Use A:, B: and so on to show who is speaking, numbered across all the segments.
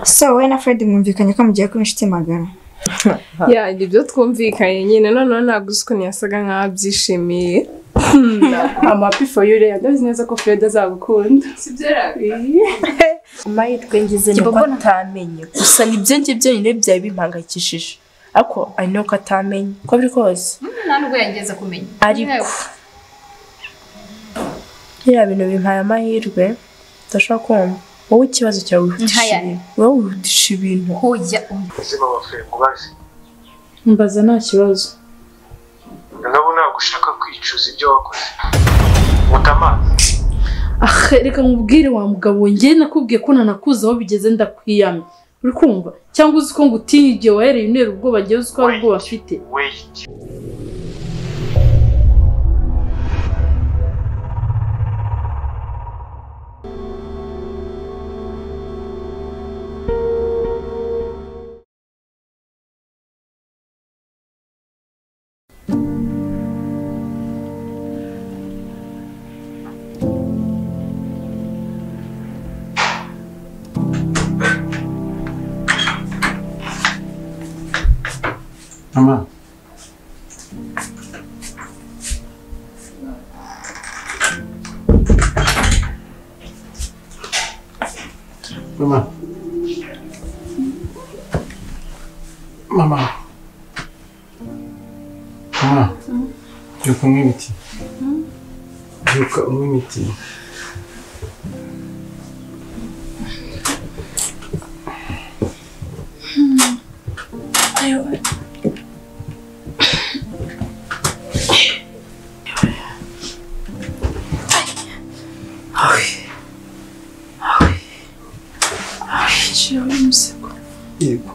A: So we na Fred mwumvikanye ko mugiye kuba inshuti magana.
B: Ya ibyo twumvikanye nyine none ntabwo uzi ko yasaga nk'abyishimiye. I'm happy for you rero ndabizi neza ko Fred azagukunda. Sibyo rabi.
C: Amahirwe ngize ni ko atamenye gusa nibyo ngibyo nyine byaye bimpangayikishije ariko I know ko atamenye ko biri kose
D: nta nubwo yageze kumenya
C: ariko ya bintu bimpaye amahirwe ndashaka kumva wowe ikibazo cyawe wihutisha ibintu
D: hoya
E: ubuzima bwawe mubaze
B: mbaza nta kibazo
E: ndabona gushaka kwicuza ibyo wakoze mutamazi
F: reka nkubwire wa mugabo njye nakubwiye ko nanakuze aho bigeze ndakwiyamye uri kumva cyangwa uzi ko ngutinya igihe wahereye intera ubwoba ngiye uzi ko ari ubwoba afite
E: Mama. Mama. Mama. Mama. Yuko mwimiti. Yuko mwimiti.
F: Ayo.
E: Yego.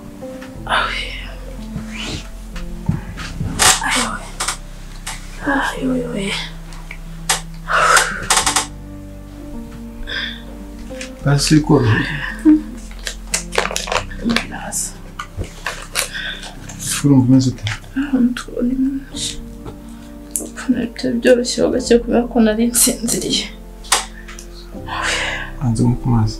E: Basi kwa Furu mvumenze ute?
F: Ntubone menshi. Kanete byoroshye bagacye kubera ko nari nsinziriye.
E: Anze mu kumazi.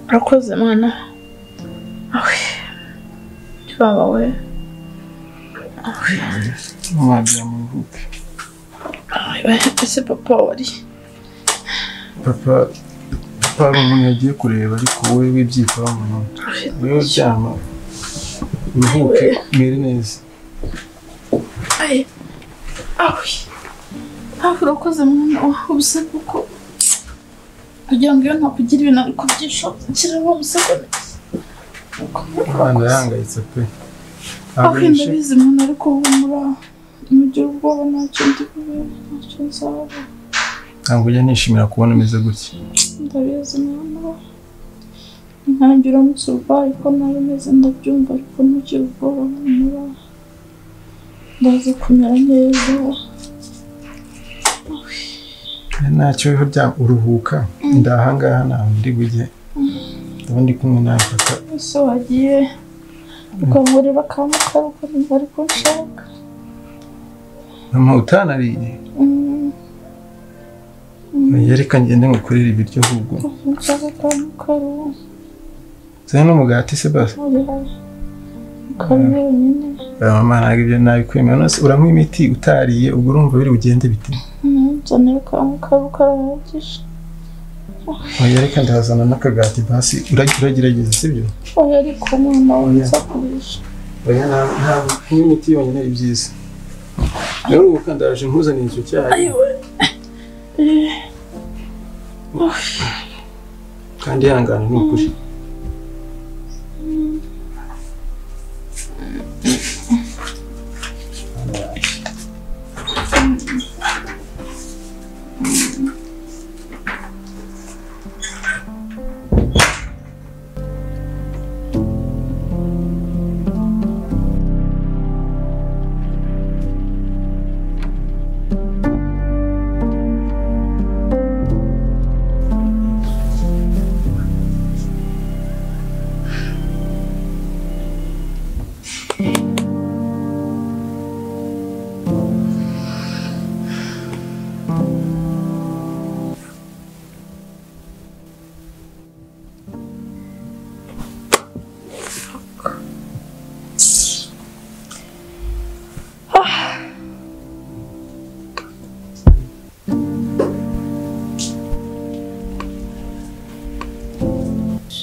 F: Rakoze mwana. Baba we.
E: Mama bya muvuke.
F: Ese papa wari.
E: Papa umuntu yagiye kureba ariko wowe w'ibyikora mu wewe byama uruhuke mere neza.
F: Urakoze mwana ubuse kuko kugira ngo iyo ntakugira ibintu ariko byishoboka kiraba ubusego neza.
E: Rwanda yangayitse pe.
F: Ndabizi mwana ariko humura mugira ubwoba ntacyo ndi kubera ntacyo nzaba.
E: Ntabwo ujya nishimira kubona umeze gutya.
F: Ndabizi mwana ntangira musurwaye ko nawe meze ndabyumva ariko mugira ubwoba humura ndaza kumera neza.
E: Ntacyo bya uruhuka ndahangaha nawe ndi bujye ndabandi kumwe nawe papa
F: so wagiye ukavurira kamukaruka bari kunshaka
E: mama utanariye yereka ngende ngukorera ibiryo ahubwo
F: nshaka kamukaru
E: zene n'umugati se basi
F: karuye nyine
E: mama ntabwo ibyo nabikwemera nose uranywa imiti utariye ubwo urumva biri bugende bite
F: nzanira kamukaru karahagije
E: yereka ndazana n'akagati basi uragerageza sibyo
F: ariko mwana wanza kurisha
E: ntabwo n'imiti yonyine ari byiza rero ubu kandaje nkuzaniye icyo cyayi kandi yangana ni ukuri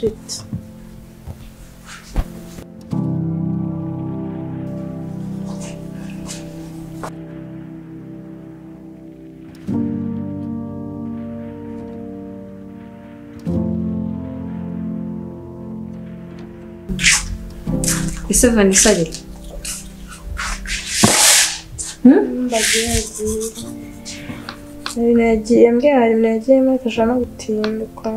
C: shit.
A: Ese Vanessa ari?
C: Nagiye mbwira nagiyemo akashana gutinduka.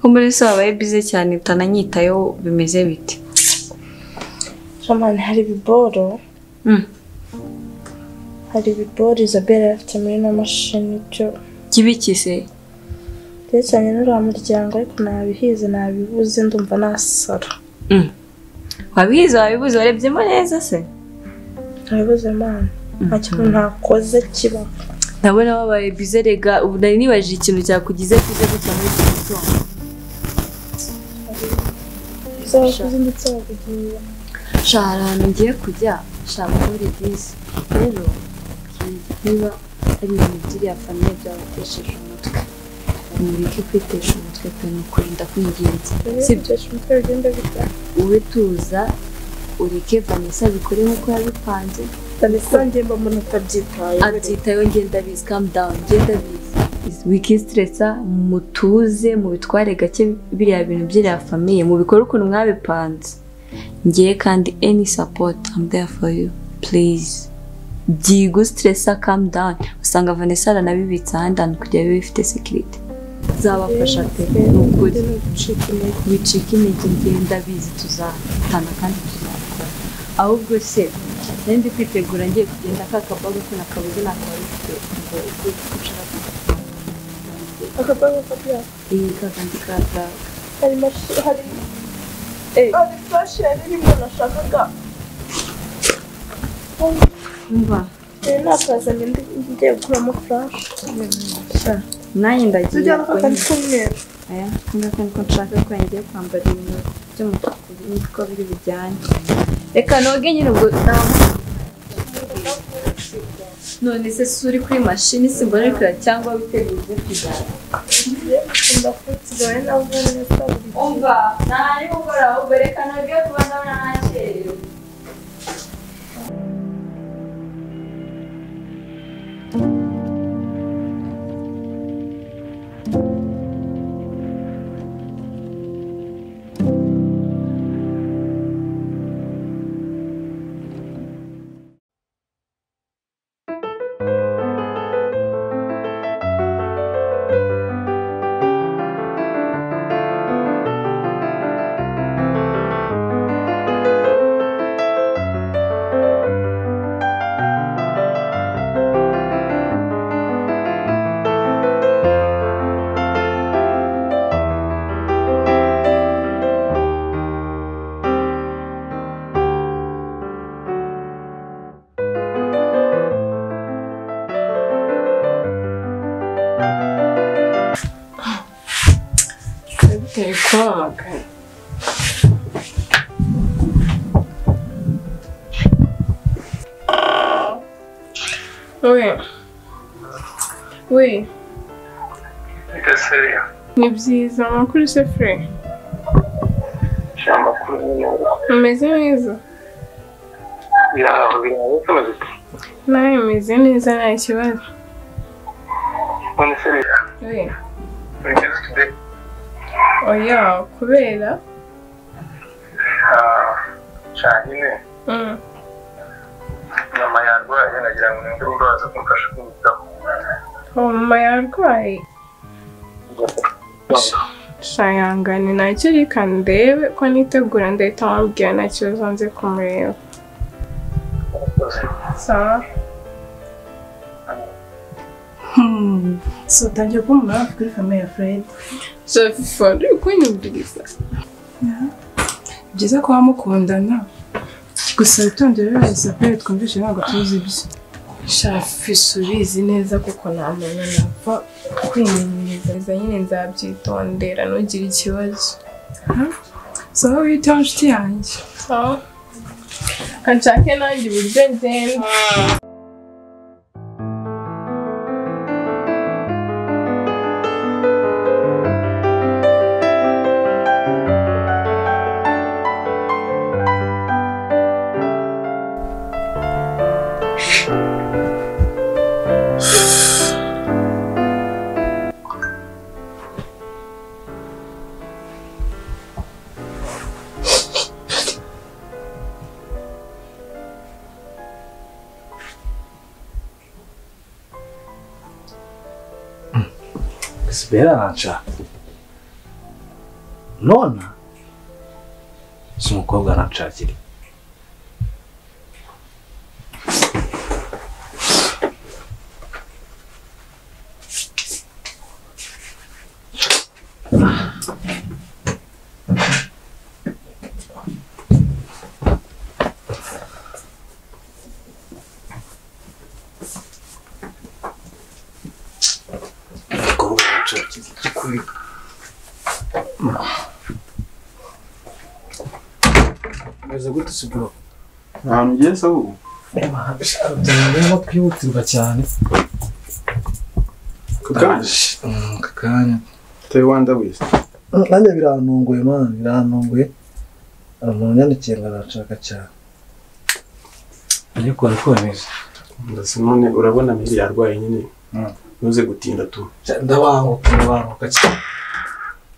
A: Ko muri se wabaye bize cyane utananyitayo bimeze bite?
C: Shamani hari biboro. Hari biboro Isabelle afite muri na mashini cyo.
A: Kibikise?
C: Cyane n'ura muryango ariko nabihize nabibuze ndumva nasara.
A: Wabihize wabibuze warebyemo neza se?
C: Nabibuze man. Ntacyo ntakoze kiba.
A: Ndabona wabaye bize rega ubu nari nibajije ikintu cyakugize bize gutya muri iki gitondo.
C: Izakuze ndetse bagiye.
A: Shara ahantu ngiye kujya shaka muri disi. Rero niba ari ibintu byiriya famiye byabatesheje umutwe. Mureke kwitesha umutwe pe nukurinda kwingenza.
C: Sibyo umutwe ugenda bita.
A: Ube tuza ureke Vanessa bikore nkuko yabipanze.
C: Vanessa ngomba umuntu atabyitaye.
A: Abyitaye ngenda bizi calm down ngenda bizi. Wikistressa mutuze mu bitware gake biriya bintu byiriya famiye mu bikora ukuntu mwabipanze. Ngiye kandi any support I'm there for you please. Digo stressa calm down. Usanga Vanessa aranabibitsa handana kugira bibe bifite security. Zabafasha pe n'ukuri wicika intege ngenda bizi tuzatana kandi tuzakora. Ahubwo se nandi kwitegura ngiye kugenda kakabaga ko nakabuze nakabifite ngo ushaka
C: akabaga kapya
A: kandi kaza
C: hari hari ari flash ari mo nashakaga
A: umva
C: nakaza ngiye gukora flash
A: nanjye ndagiye
C: tujya kandi kumweru
A: aya ngaka niko nshaka ko ngiye kwambara ibintu by'umutuku niko biri bijyanye reka noge nyine ubwo none se suri kuri mashini simboneka cyangwa biteguye kujyana umva nari gukora ahubwo reka noge kuba ndabona nakerewe
B: kuhamagara we ni byiza amakuru se fure umeze neza nawe umeze neza nta kibazo oya kubera
D: cyane mama yarwaye nagira ngo nimba imbaza kumfasha kumwitaho
B: mama yarwaye shayangane ntacyo reka ndebe ko nitegura ndahita wambwira nta kibazo nze kumureba sawa
C: so utangiye kumva hafi kuri famille ya Fred
B: Sophie uri kunyumviriza byiza ko wamukundana gusa witondere wese pe twumvishe ntabwo tuzi ibyo Shafi subizi neza kuko nta muntu napfa kwimenyereza nyine nzabyitondera ntugire ikibazo so wita nshuti yanjye kanshake nanjye uburyo ngenda
G: Esperança. Nona? Si umukobwa aranshakira. Meze gute sibro?
E: Ahantu ugiye se ubu?
G: Ndabona kwihutirwa cyane. Kakanya.
E: Rwanda wese.
G: Nanjye birantunguye man, birantunguye. Umuntu yandikiye ngo arashaka cyane. Ariko arakomeza.
E: Ndase none urabona miri yarwaye nyine. Nuze gutinda tu.
G: Ndabanguka cyane.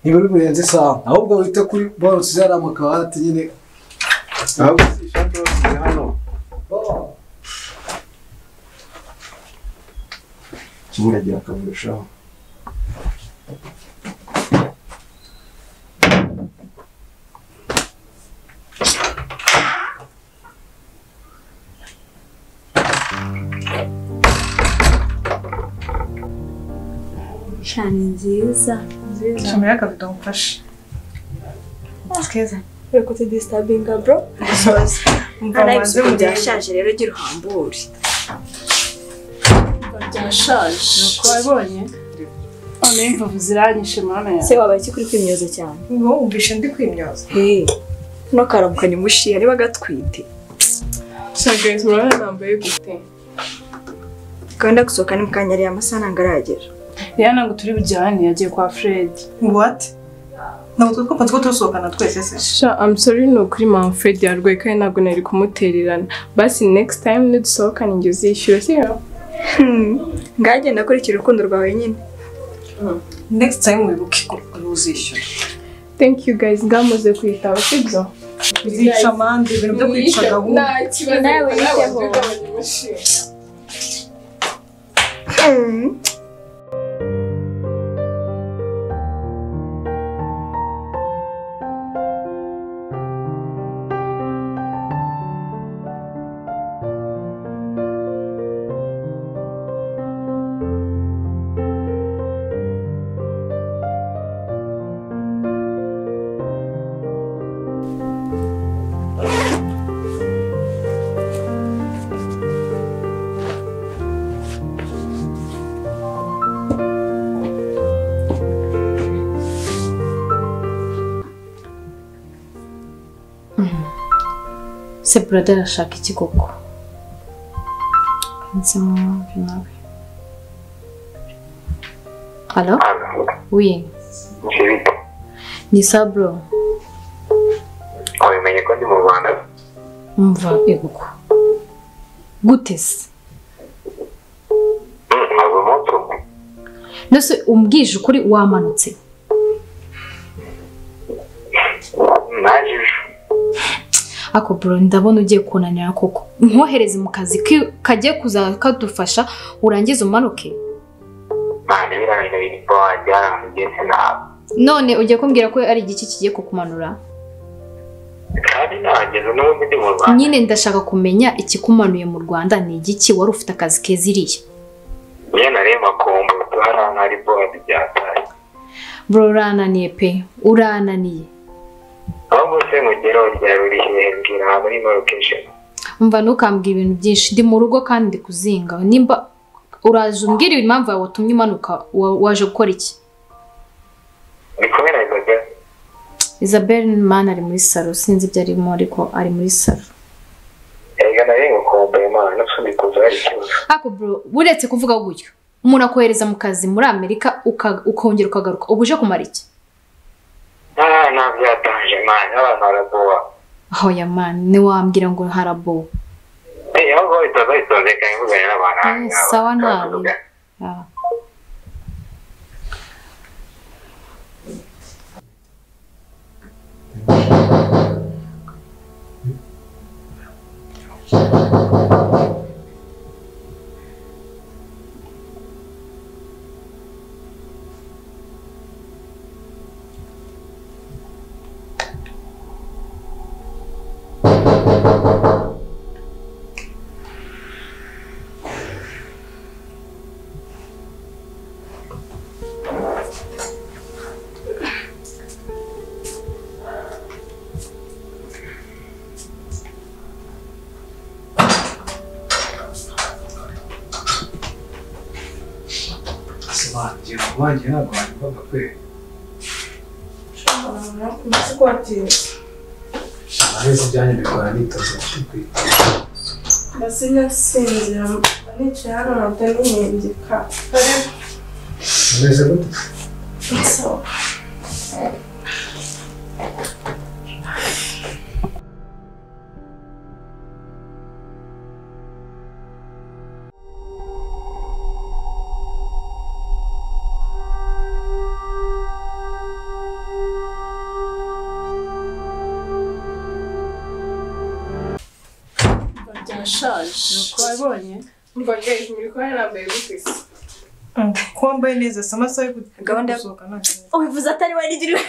G: Niba uri burenze sawa, ahubwo wita kuri boss zaramuka hati nyine.
E: Ahubwo ishaka basize hano. Kingagira akaburushaho.
A: Shani nziza.
B: Shami akavido mfashe. Skeza.
A: Reko te disturbinga bro. Alex byashaje rero gira uhambure.
F: Byashaje. Nuko wabonye? None imvuvu ziranyishe mana ya.
A: Se wabaye kuri kwimyoza cyane.
B: Ngo umvishe ndi kwimyoza.
A: No karamukanye mushiya niba gatwite.
B: Guys, murabona nambaye gute?
A: Ganda gusohoka ni mukanya ari amasana ngaragera.
F: Yana ngo turi bujyane yagiye kwa Fred.
B: What? Ntabwo twapfa tusohokana twese se. Sha, I'm sorry no kuri Mama Fred yarwaye kandi ntabwo nari kumutererana. Basi next time nidusohokana njye uzishyura sibyo?
A: Ngagenda kurikira urukundo rwawe nyine.
B: Next time wibuke ko uzishyura. Thank you guys, ngamuze kwitaba sibyo? Zica mande ibintu byo kwica gahunda.
A: Nawe yiteho.
F: Se brother ashaka iki koko? Nsemo nawe. Hello? Oui. Ni sabro.
D: Wabimenye ko ndi mu Rwanda?
F: Umva eguko. Gutes.
D: Ntabwo moto.
F: Nose umbwije ukuri wamanutse.
D: Naje.
F: Ako bro ndabona ugiye kunanira koko. Nkohereze mu kazi kagiye kuza kadufasha urangize umanuke.
D: Mane birabintu biri bwajya ngeze na.
F: None ugiye kumbwira ko ari igiki kigiye kukumanura?
D: Kandi nageze no ndi mu Rwanda.
F: Nyine ndashaka kumenya ikikumanuye mu Rwanda ni igiki wari ufite akazi keziriye.
D: Ye narema kombo turana ari board byataye.
F: Bro urananiye pe. Urananiye.
D: Ahubwo se mugero rya rurihembwira muri location.
F: Umva ntukambwira ibintu byinshi ndi mu rugo kandi ndi kuzinga. Nimba uraje umbwira impamvu yawe watumye umanuka waje gukora iki?
D: Bikomera Isabel.
F: Isabel man ari muri salo sinzi ibyo arimo ariko ari muri salo.
D: Ega narenga kombo Imana nasubiza ari cyose.
F: Ako bro buretse kuvuga gutyo. Umuntu akohereza mu kazi muri Amerika ukongera ukagaruka ubuje kumara iki?
D: Nabyatanje man abantu baraboa.
F: Aho ya man ni wambwira ngo harabo.
D: Ahubwo itazayitonze kandi mvugana n'abantu.
F: Sawa nabi.
G: Wanjye ntabwo wanyumvaga kwe. Nahise ibyanjye mbikora nitoze kwita.
B: Ndasinya sinzira nicaye hano nabwo nihengeka.
G: Umeze gute?
B: Sawa.
C: Nuko wabonye
B: Umva guys muri kwa nambaye gutese.
H: Ko wambaye neza amasaha yo
A: gahunda
H: gusohoka nta.
A: ubivuze atari we nigiriwe